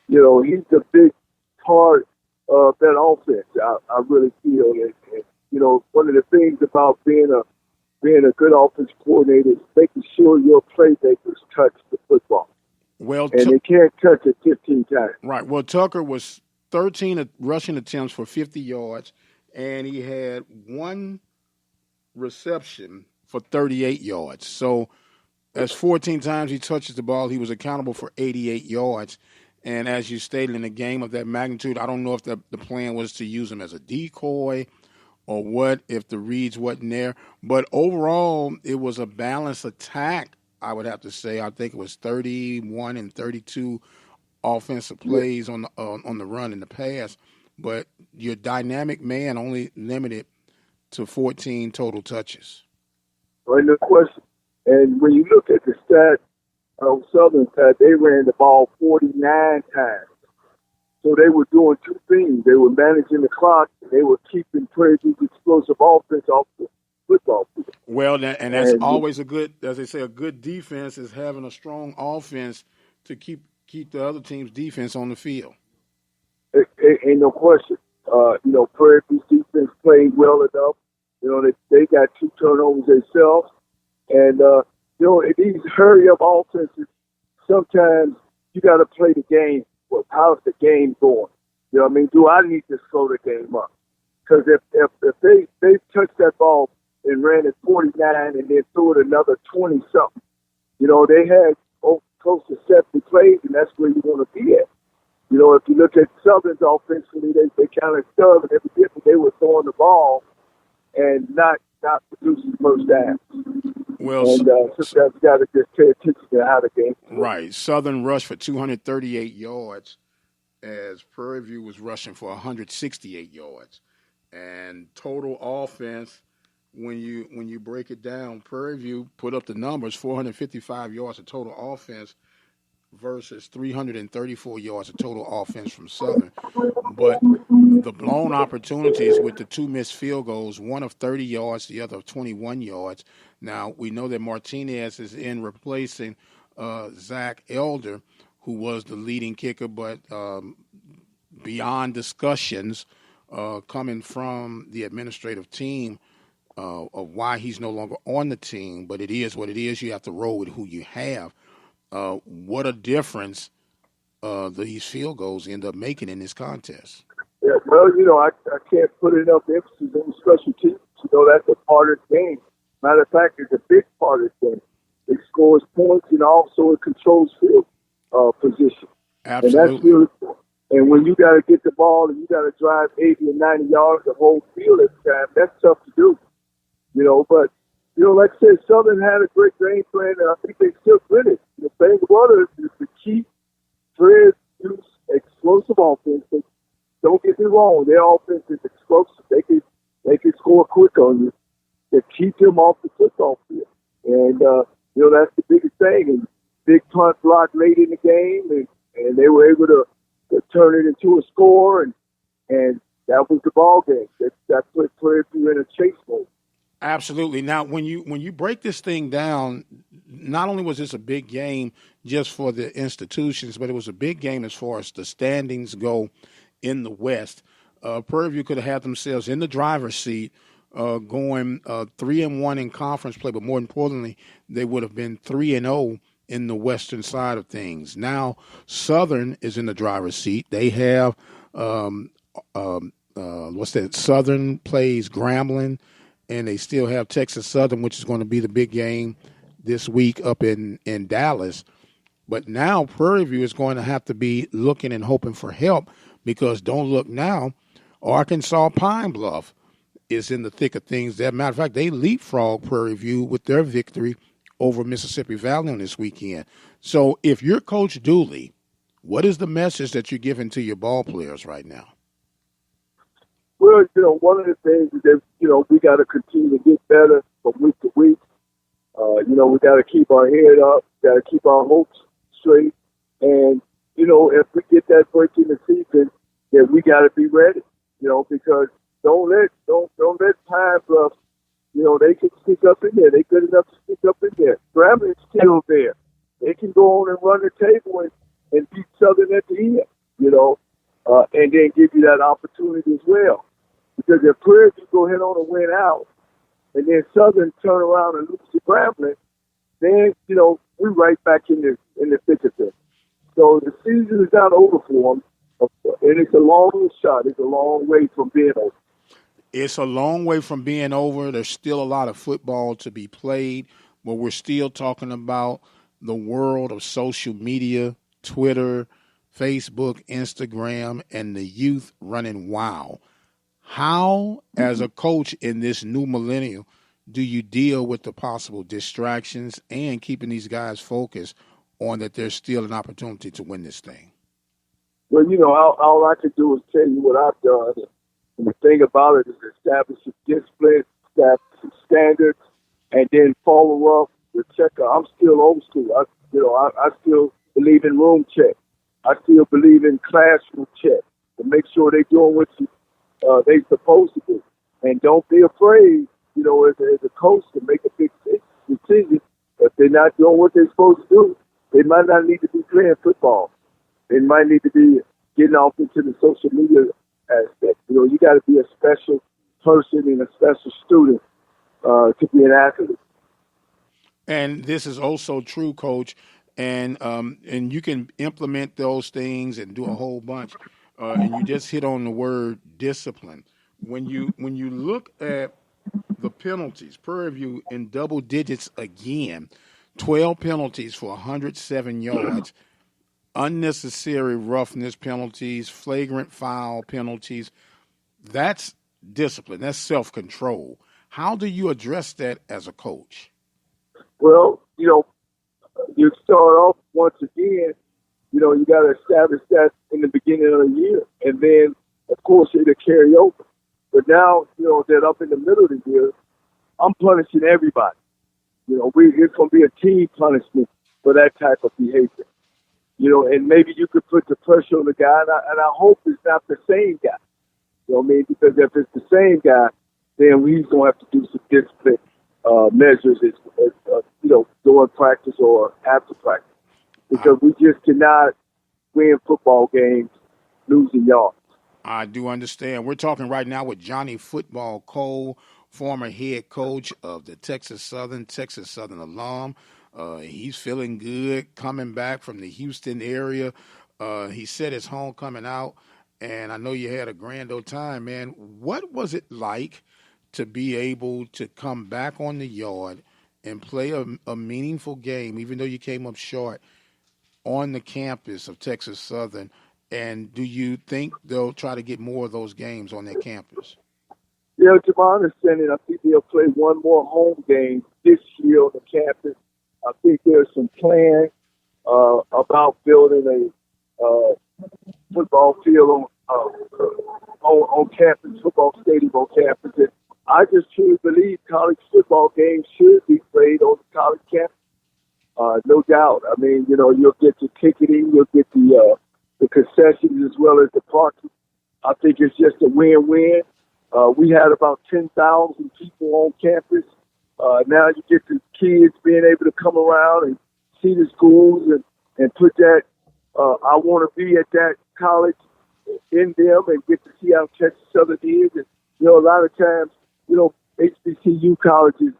He's a big part of that offense, I really feel. And, one of the things about being a good offense coordinator is making sure your playmakers touch the football. Well, and they can't touch it 15 times. Right. Well, Tucker was 13 rushing attempts for 50 yards, and he had one reception for 38 yards. So that's 14 times he touches the ball. He was accountable for 88 yards. And as you stated, in a game of that magnitude, I don't know if the plan was to use him as a decoy or what, if the reads wasn't there. But overall, it was a balanced attack, I would have to say. I think it was 31 and 32 offensive plays on the run and the pass. But your dynamic man only limited to 14 total touches. Right, no question. And when you look at the stat of Southern stat, they ran the ball 49 times. So they were doing two things. They were managing the clock, and they were keeping Prairie View's explosive offense off the football field. Well, and that's always a good, as they say, a good defense is having a strong offense to keep the other team's defense on the field. Ain't no question. Prairie View's defense played well enough. They got 2 turnovers themselves. And, in these hurry-up offenses, sometimes you got to play the game. Well, how's the game going? You know what I mean? Do I need to slow the game up? Because if they touched that ball and ran it 49 and then threw it another 20-something, they had close to 70 plays, and that's where you want to be at. If you look at Southern's offensively, they kind of stub, and evidently they were throwing the ball and not producing first downs. Well, sometimes you got to just pay attention to how the game goes. Right. Southern rushed for 238 yards as Prairie View was rushing for 168 yards. And total offense, when you break it down, Prairie View put up the numbers, 455 yards of total offense versus 334 yards of total offense from Southern. But the blown opportunities with the 2 missed field goals, one of 30 yards, the other of 21 yards. Now, we know that Martinez is in replacing Zach Elder, who was the leading kicker, but beyond discussions coming from the administrative team of why he's no longer on the team, but it is what it is. You have to roll with who you have. What a difference these field goals end up making in this contest. Yeah, well, I can't put enough emphasis on special teams. That's a part of the game. Matter of fact, it's a big part of the game. It scores points and also it controls field position. Absolutely. And that's really important. And when you got to get the ball and you got to drive 80 and 90 yards the whole field at the time, that's tough to do. But like I said, Southern had a great game plan, and I think they still did it. The thing about it is to keep Prairie View's explosive offense. But don't get me wrong, their offense is explosive. They can score quick on you. To keep them off the football field. And, that's the biggest thing. And big punt block late in the game, and they were able to turn it into a score, and that was the ball game. That put Prairie View in a chase mode. Absolutely. Now, when you break this thing down, not only was this a big game just for the institutions, but it was a big game as far as the standings go in the West. Prairie View could have had themselves in the driver's seat, going 3-1 in conference play, but more importantly, they would have been 3-0 in the western side of things. Now, Southern is in the driver's seat. They have Southern plays Grambling, and they still have Texas Southern, which is going to be the big game this week up in Dallas. But now Prairie View is going to have to be looking and hoping for help, because don't look now, Arkansas Pine Bluff is in the thick of things. As a matter of fact, they leapfrogged Prairie View with their victory over Mississippi Valley on this weekend. So if you're Coach Dooley, what is the message that you're giving to your ball players right now? Well, one of the things is that, we got to continue to get better from week to week. We got to keep our head up, got to keep our hopes straight. And, if we get that break in the season, then we got to be ready, because don't let Pine Bluff, they can sneak up in there. They good enough to sneak up in there. Grambling's still there. They can go on and run the table and beat Southern at the end, and then give you that opportunity as well. Because if Prairie View go ahead on and win out, and then Southern turn around and lose to Grambling, then, we're right back in the thick of it. So the season is not over for them, and it's a long shot. It's a long way from being over. It's a long way from being over. There's still a lot of football to be played, but we're still talking about the world of social media, Twitter, Facebook, Instagram, and the youth running wild. How, as a coach in this new millennium, do you deal with the possible distractions and keeping these guys focused on that there's still an opportunity to win this thing? Well, all I can do is tell you what I've done. And the thing about it is establish a discipline, establish some standards, and then follow up with checker. I'm still old school. I still believe in room check. I still believe in classroom check to make sure they're doing what they're supposed to do. And don't be afraid, as a coach to make a big decision. If they're not doing what they're supposed to do, they might not need to be playing football. They might need to be getting off into the social media aspect. You got to be a special person and a special student to be an athlete. And this is also true, Coach. And you can implement those things and do a whole bunch. And you just hit on the word discipline. When you look at the penalties, Prairie View in double digits again, 12 penalties for 107 yards, unnecessary roughness penalties, flagrant foul penalties. That's discipline. That's self-control. How do you address that as a coach? Well, you start off once again, you got to establish that in the beginning of the year. And then, of course, it'll carry over. But now, that up in the middle of the year, I'm punishing everybody. It's going to be a team punishment for that type of behavior. And maybe you could put the pressure on the guy, and I hope it's not the same guy. You know what I mean? Because if it's the same guy, then he's going to have to do some discipline measures, during practice or after practice. Because we just cannot win football games losing yards. I do understand. We're talking right now with Johnnie Football Cole, former head coach of the Texas Southern alum. He's feeling good coming back from the Houston area. He said his homecoming out, and I know you had a grand old time, man. What was it like to be able to come back on the yard and play a meaningful game, even though you came up short, on the campus of Texas Southern? And do you think they'll try to get more of those games on their campus? Yeah, to my understanding, I think they'll play one more home game this year on the campus. I think there's some plan about building a football field on campus, football stadium on campus. And I just truly believe college football games should be played on the college campus. No doubt. I mean, you'll get the ticketing, you'll get the concessions as well as the parking. I think it's just a win-win. We had about 10,000 people on campus. Now you get the kids being able to come around and see the schools and put that, I want to be at that college in them and get to see how Texas Southern is. And, a lot of times, HBCU colleges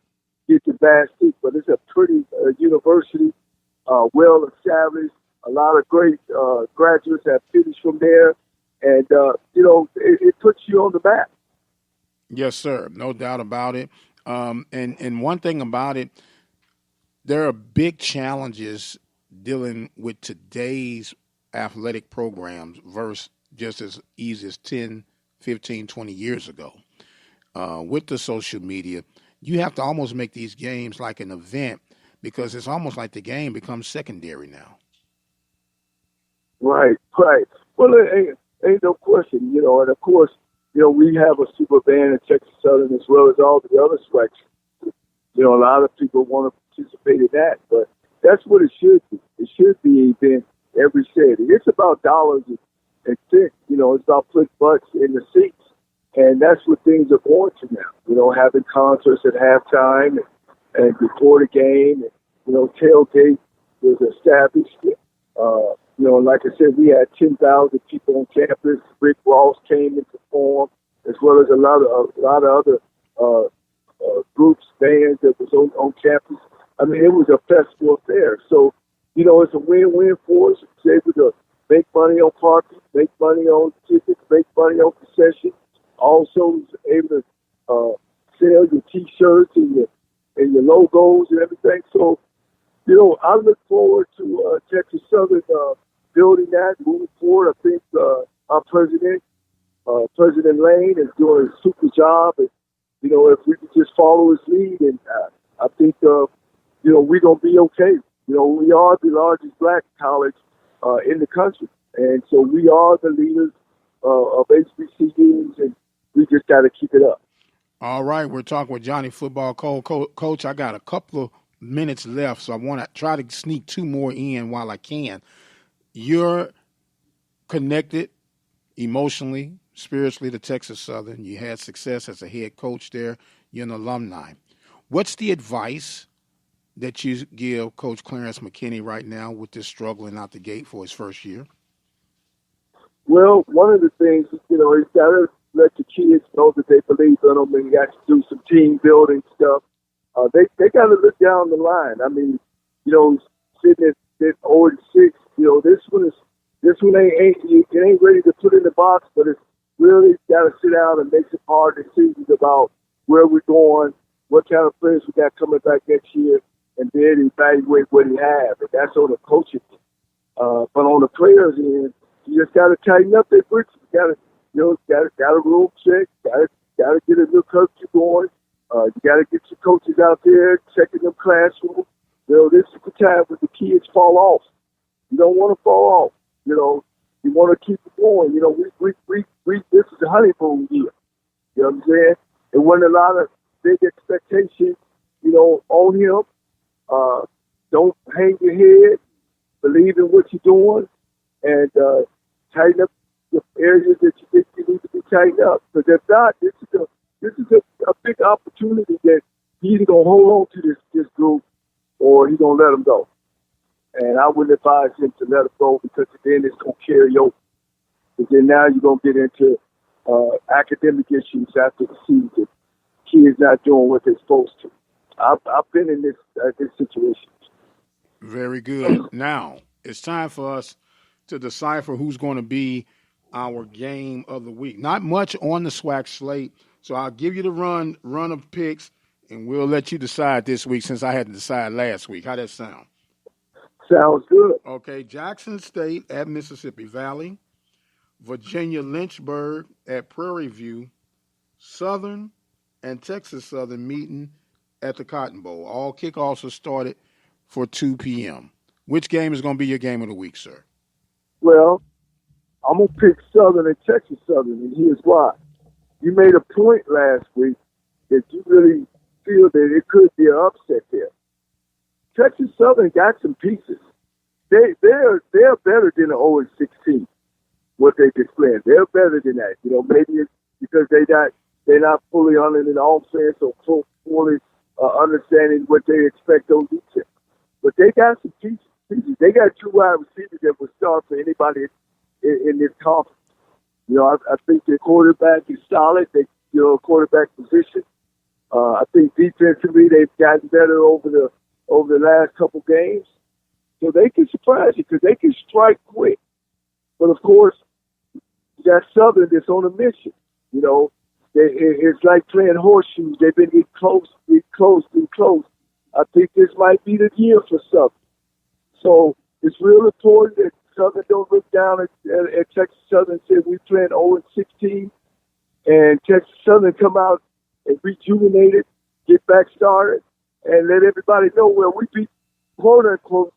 get the bad stick, but it's a pretty university, well-established. A lot of great graduates have finished from there. And, it puts you on the map. Yes, sir. No doubt about it. And one thing about it, there are big challenges dealing with today's athletic programs versus just as easy as 10, 15, 20 years ago. With the social media, you have to almost make these games like an event because it's almost like the game becomes secondary now. Right. Well, ain't no question, and of course, we have a super band in Texas Southern as well as all the other sections. A lot of people want to participate in that, but that's what it should be. It should be an event every Saturday. It's about dollars and cents. It's about putting butts in the seats. And that's what things are going to now. Having concerts at halftime and before the game. And, tailgate was established. Like I said, we had 10,000 people on campus. Rick Ross came and performed, as well as a lot of other groups, bands that was on campus. I mean, it was a festival affair. So, it's a win-win for us. It's able to make money on parking, make money on tickets, make money on concessions. Also, able to sell your T-shirts and your logos and everything. So, I look forward to Texas Southern building that, moving forward. I think our president, President Lane, is doing a super job. And, if we could just follow his lead, and I think, we're going to be okay. We are the largest black college in the country. And so we are the leaders of HBCUs, and we just got to keep it up. All right, we're talking with Johnnie Football Cole. Coach, I got a couple of minutes left, so I want to try to sneak two more in while I can. You're connected emotionally, spiritually to Texas Southern. You had success as a head coach there. You're an alumni. What's the advice that you give Coach Clarence McKinney right now with this struggling out the gate for his first year? Well, one of the things, he's got to let the kids know that they believe in them, and you got to do some team building stuff. They got to look down the line. I mean, sitting at 0-6, this one ain't ready to put in the box, but it's really got to sit down and make some hard decisions about where we're going, what kind of players we got coming back next year, and then evaluate what he has. And that's on the coaching. But on the players' end, you just got to tighten up their bricks. You got a room check. Got to get a new coach going. You got to get your coaches out there checking them classrooms. This is the time when the kids fall off. You don't want to fall off. You want to keep it going. This is a honeymoon year. You know what I'm saying? There wasn't a lot of big expectations, on him. Don't hang your head. Believe in what you're doing, and tighten up the areas that you think you need to be tightened up. Because if not, this is a big opportunity that he's either gonna hold on to this group, or he's gonna let them go. And I wouldn't advise him to let them go, because then it's gonna carry over. Because then now you're gonna get into academic issues after the season. Kids not doing what they're supposed to. I've been in this situation. Very good. Now, it's time for us to decipher who's going to be our game of the week. Not much on the SWAC slate, so I'll give you the run of picks, and we'll let you decide this week since I had to decide last week. How that sound? Sounds good. Okay, Jackson State at Mississippi Valley, Virginia Lynchburg at Prairie View, Southern and Texas Southern meeting at the Cotton Bowl. All kickoffs are started for 2 p.m. Which game is going to be your game of the week, sir? Well, I'm going to pick Southern and Texas Southern, and here's why. You made a point last week that you really feel that it could be an upset there. Texas Southern got some pieces. They're better than the 0-16, what they displayed. They're better than that. Maybe it's because they're not fully on it in offense or fully understanding what they expect on defense. But they got some pieces. They got 2 wide receivers that would start for anybody in this conference. I think their quarterback is solid. Quarterback position. I think defensively they've gotten better over the last couple games. So they can surprise you because they can strike quick. But of course, that Southern that's on a mission. It's like playing horseshoes. They've been getting close. I think this might be the year for Southern. So it's real important that Southern don't look down at Texas Southern and say we playing 0-16, and Texas Southern come out and rejuvenated, get back started, and let everybody know where we beat, quote unquote,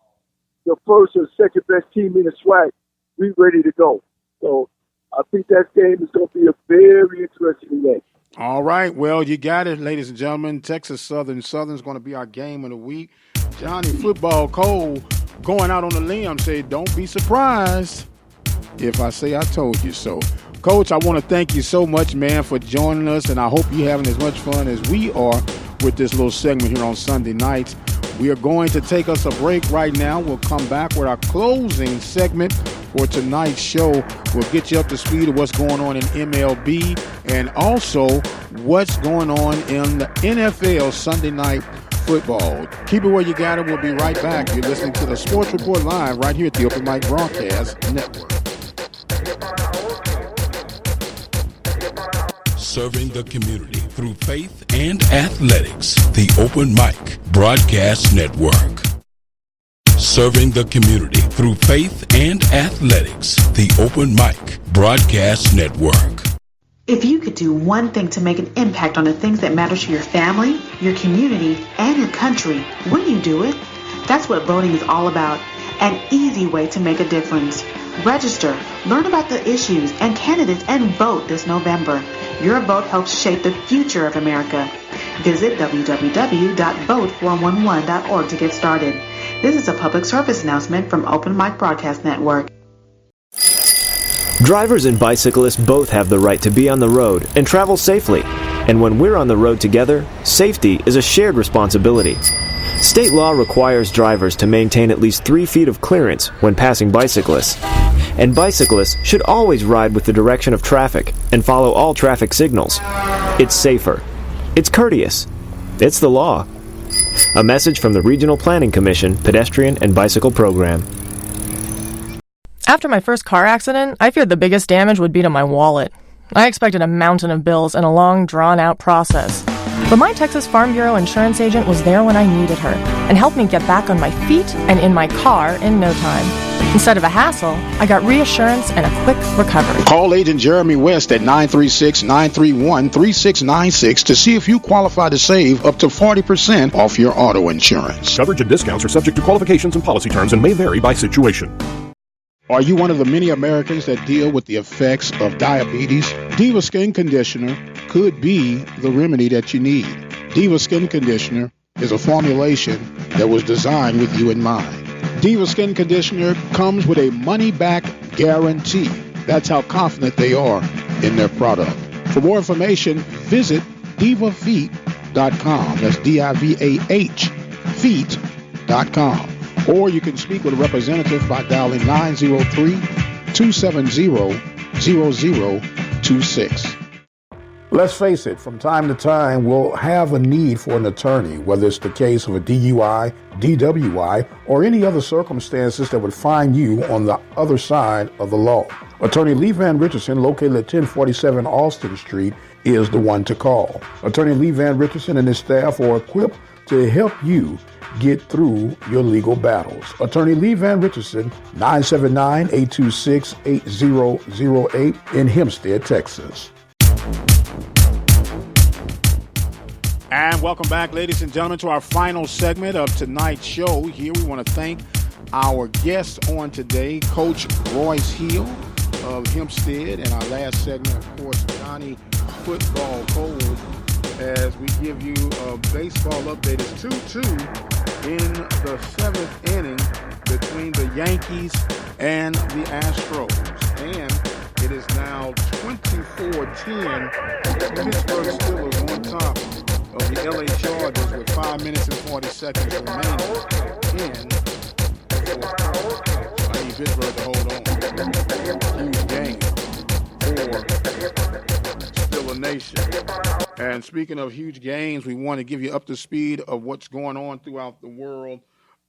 the first or second best team in the SWAC. We ready to go. So I think that game is going to be a very interesting game. All right. Well, you got it, ladies and gentlemen. Texas Southern. Southern's going to be our game of the week. Johnnie Football Cole going out on a limb said, don't be surprised if I say I told you so. Coach, I want to thank you so much, man, for joining us, and I hope you're having as much fun as we are with this little segment here on Sunday nights. We are going to take us a break right now. We'll come back with our closing segment for tonight's show. We'll get you up to speed of what's going on in MLB and also what's going on in the NFL Sunday night football. Keep it where you got it. We'll be right back. You're listening to the Sports Report Live right here at the Open Mic Broadcast Network. Serving the community through faith and athletics. The Open Mic Broadcast Network. Serving the community through faith and athletics. The Open Mic Broadcast Network. If you could do one thing to make an impact on the things that matter to your family, your community, and your country, wouldn't you do it? That's what voting is all about. An easy way to make a difference. Register, learn about the issues and candidates, and vote this November. Your vote helps shape the future of America. Visit www.vote411.org to get started. This is a public service announcement from Open Mic Broadcast Network. Drivers and bicyclists both have the right to be on the road and travel safely. And when we're on the road together, safety is a shared responsibility. State law requires drivers to maintain at least 3 feet of clearance when passing bicyclists. And bicyclists should always ride with the direction of traffic and follow all traffic signals. It's safer. It's courteous. It's the law. A message from the Regional Planning Commission Pedestrian and Bicycle Program. After my first car accident, I feared the biggest damage would be to my wallet. I expected a mountain of bills and a long, drawn-out process. But my Texas Farm Bureau insurance agent was there when I needed her and helped me get back on my feet and in my car in no time. Instead of a hassle, I got reassurance and a quick recovery. Call Agent Jeremy West at 936-931-3696 to see if you qualify to save up to 40% off your auto insurance. Coverage and discounts are subject to qualifications and policy terms and may vary by situation. Are you one of the many Americans that deal with the effects of diabetes? Diva Skin Conditioner could be the remedy that you need. Diva Skin Conditioner is a formulation that was designed with you in mind. Diva Skin Conditioner comes with a money-back guarantee. That's how confident they are in their product. For more information, visit divafeet.com. That's D-I-V-A-H feet.com. Or you can speak with a representative by dialing 903-270-0026. Let's face it, from time to time, we'll have a need for an attorney, whether it's the case of a DUI, DWI, or any other circumstances that would find you on the other side of the law. Attorney Lee Van Richardson, located at 1047 Austin Street, is the one to call. Attorney Lee Van Richardson and his staff are equipped to help you get through your legal battles. Attorney Lee Van Richardson, 979-826-8008 in Hempstead, Texas. And welcome back, ladies and gentlemen, to our final segment of tonight's show. Here we want to thank our guest on today, Coach Royce Hill of Hempstead, and our last segment, of course, Johnnie Football Cole, as we give you a baseball update. It's 2-2 in the 7th inning between the Yankees and the Astros. And it is now 24-10. Pittsburgh Steelers on top of the LA Chargers with 5 minutes and 40 seconds remaining in the 4th quarter. I need Pittsburgh to hold on. Huge game for Steeler Nation. And speaking of huge games, we want to give you up to speed of what's going on throughout the world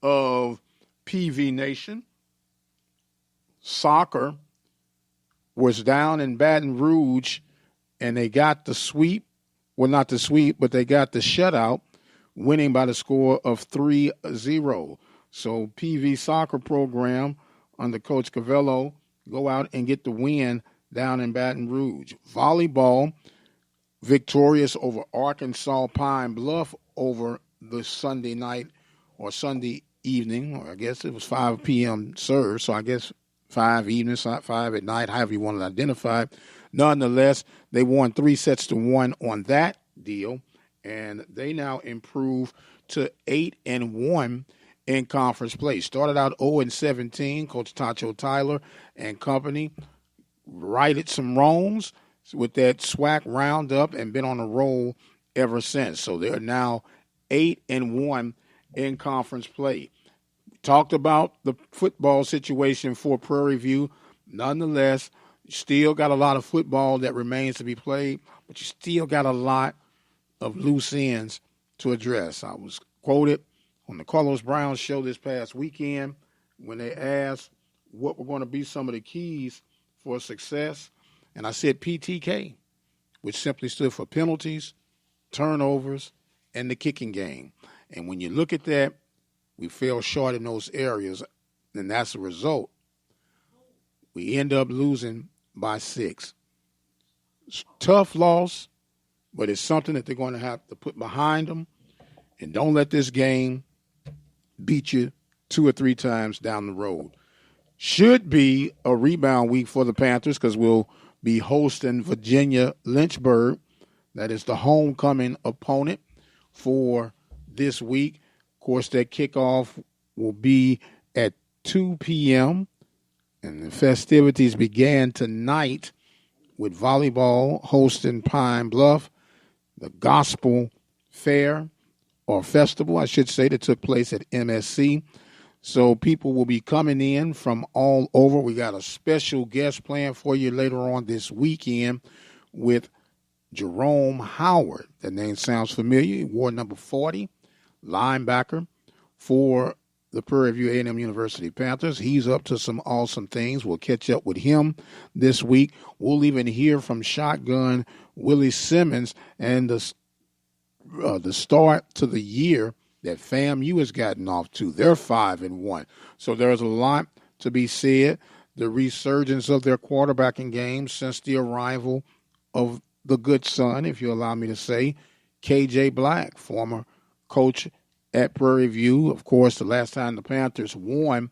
of PV Nation. Soccer was down in Baton Rouge, and they got the sweep. Well, not the sweep, but they got the shutout, winning by the score of 3-0. So PV soccer program under Coach Cavello go out and get the win down in Baton Rouge. Volleyball, victorious over Arkansas Pine Bluff over the Sunday night or Sunday evening, or I guess it was 5 p.m. serve, so I guess 5 evenings, 5 at night, however you want to identify it. Nonetheless, they won 3-1 on that deal, and they now improve to 8-1 in conference play. Started out 0-17. Coach Tacho Tyler and company righted some wrongs with that SWAC roundup and been on a roll ever since. So they're now 8-1 in conference play. Talked about the football situation for Prairie View. Nonetheless, you still got a lot of football that remains to be played, but you still got a lot of loose ends to address. I was quoted on the Carlos Brown show this past weekend when they asked what were going to be some of the keys for success, and I said PTK, which simply stood for penalties, turnovers, and the kicking game. And when you look at that, We fell short in those areas, and that's the result. We end up losing by 6. It's a tough loss, but it's something that they're going to have to put behind them. And don't let this game beat you 2 or 3 times down the road. Should be a rebound week for the Panthers because we'll be hosting Virginia Lynchburg. That is the homecoming opponent for this week. Of course, that kickoff will be at 2 p.m. And the festivities began tonight with volleyball hosting Pine Bluff, the Gospel Fair, or festival, I should say, that took place at MSC. So people will be coming in from all over. We got a special guest planned for you later on this weekend with Jerome Howard. That name sounds familiar. Ward number 40, linebacker for the Prairie View A&M University Panthers. He's up to some awesome things. We'll catch up with him this week. We'll even hear from Shotgun Willie Simmons and the start to the year that FAMU has gotten off to. They're 5-1. So there's a lot to be said. The resurgence of their quarterbacking game since the arrival of the good son, if you allow me to say, K.J. Black, former coach at Prairie View. Of course, the last time the Panthers won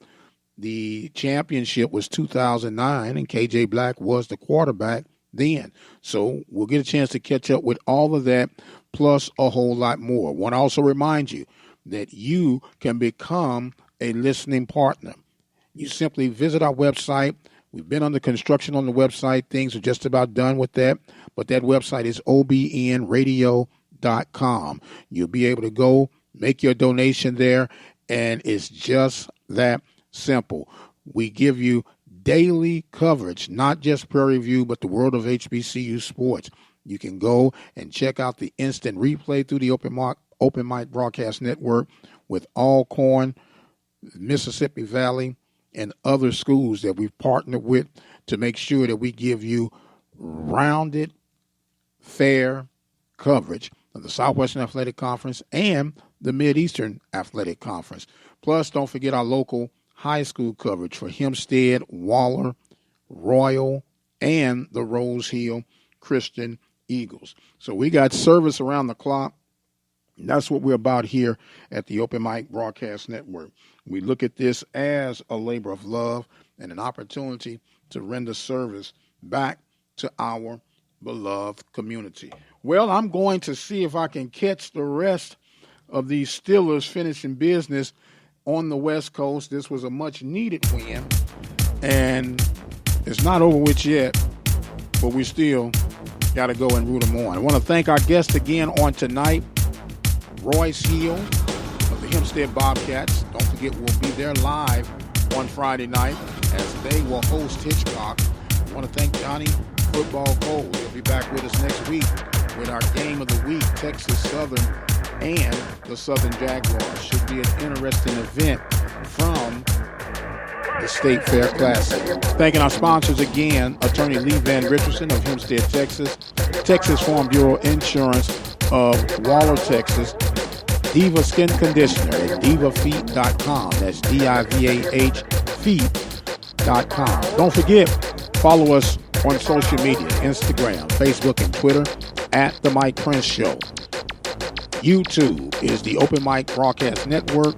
the championship was 2009, and K.J. Black was the quarterback then. So we'll get a chance to catch up with all of that, plus a whole lot more. I want to also remind you that you can become a listening partner. You simply visit our website. We've been under construction on the website. Things are just about done with that. But that website is obnradio.com. You'll be able to go make your donation there, and it's just that simple. We give you daily coverage, not just Prairie View, but the world of HBCU sports. You can go and check out the instant replay through the Open Mic Broadcast Network with Alcorn, Mississippi Valley, and other schools that we've partnered with to make sure that we give you rounded, fair coverage of the Southwestern Athletic Conference and the Mid-Eastern Athletic Conference. Plus, don't forget our local high school coverage for Hempstead, Waller, Royal, and the Royce Hill Christian Eagles. So we got service around the clock. And that's what we're about here at the Open Mic Broadcast Network. We look at this as a labor of love and an opportunity to render service back to our beloved community. Well, I'm going to see if I can catch the rest of these Steelers finishing business on the West Coast. This was a much-needed win, and it's not over with yet, but we still got to go and root them on. I want to thank our guest again on tonight, Royce Hill of the Hempstead Bobcats. Don't forget, we'll be there live on Friday night as they will host Hitchcock. I want to thank Johnnie Football Cole. He'll be back with us next week with our game of the week, Texas Southern and the Southern Jaguars. Should be an interesting event from the State Fair Classic. Thanking our sponsors again, Attorney Lee Van Richardson of Hempstead, Texas, Texas Farm Bureau Insurance of Waller, Texas, Diva Skin Conditioner at divafeet.com. That's DIVAH feet.com. Don't forget, follow us on social media, Instagram, Facebook, and Twitter at The Mike Prince Show. YouTube is the Open Mic Broadcast Network,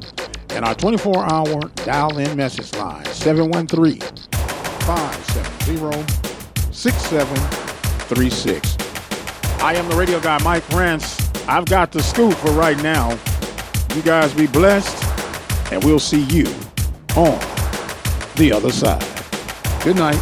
and our 24-hour dial-in message line, 713-570-6736. I am the radio guy, Mike Prince. I've got the scoop for right now. You guys be blessed, and we'll see you on the other side. Good night.